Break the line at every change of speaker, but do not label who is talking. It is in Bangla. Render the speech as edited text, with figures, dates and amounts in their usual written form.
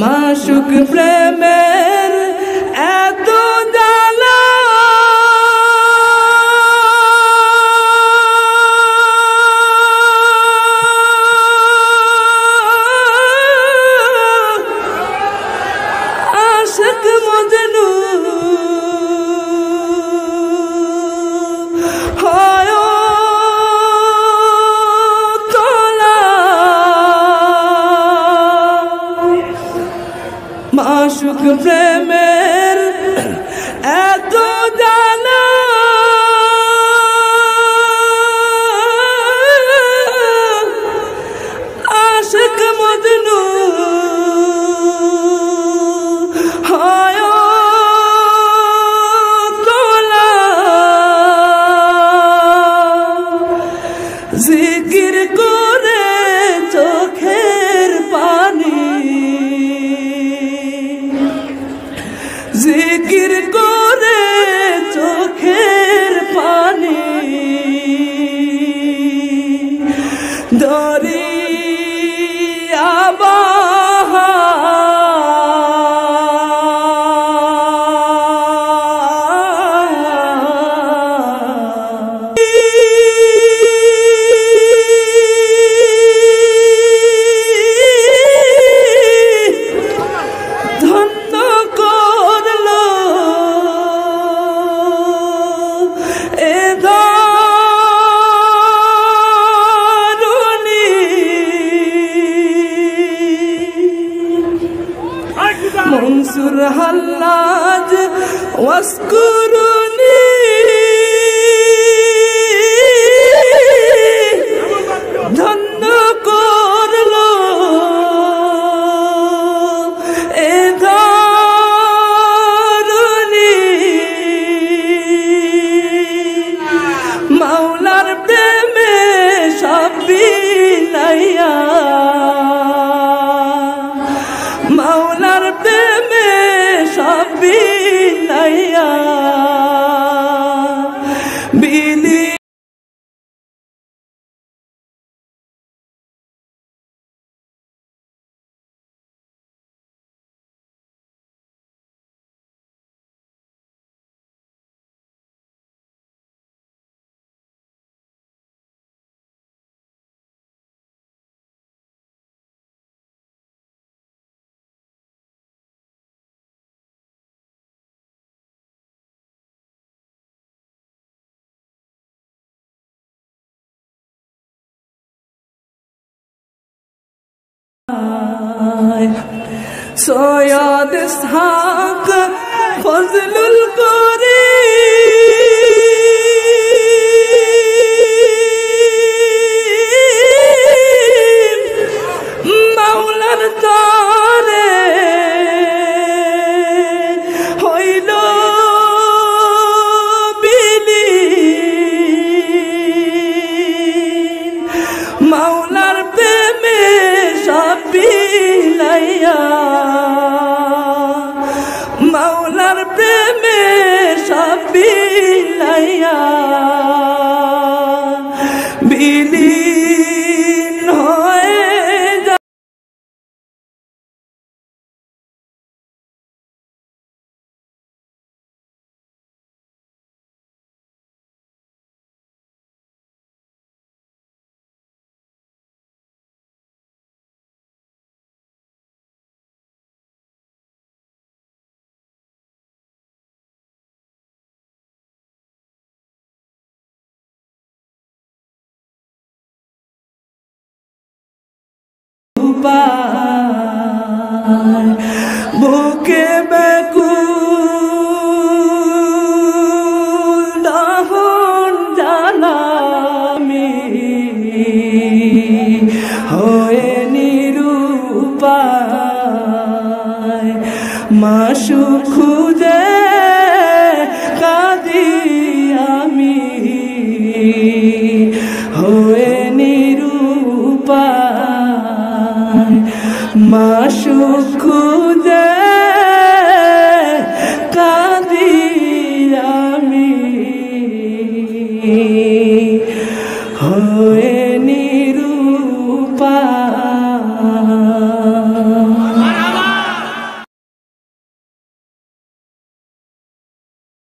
মাশুক প্রেমের এত জ্বালা আশিক মজনু মাশুক প্রেমের এত জ্বালা আশিক মজনু হয় তোলা জিকির করে চোখের পানি জিকির করে চোখের পানি দরিয়া বাহা মনসুর হাল্লাজ ওয়াসকুরুনি ধন্য করলো এ ধরণী মাওলার প্রেমে সব বিলাইয়া মাওলার প্রেমে সব বিলাইয়া বিলি সৈয়দ ইসহাক ফজলুল করিম মাওলার তরে হইল বিলীন মাওলার প্রেমে সব বিলাইয়া মাওলার প্রেমে সব বিলাইয়া বিলীন হয়ে যায় বুকে বেকুল দাহন জানামি হয়ে নিরুপায় মাশুক খুঁজে কাঁদি আমি হয়ে নিরুপায় মাশুক খুঁজে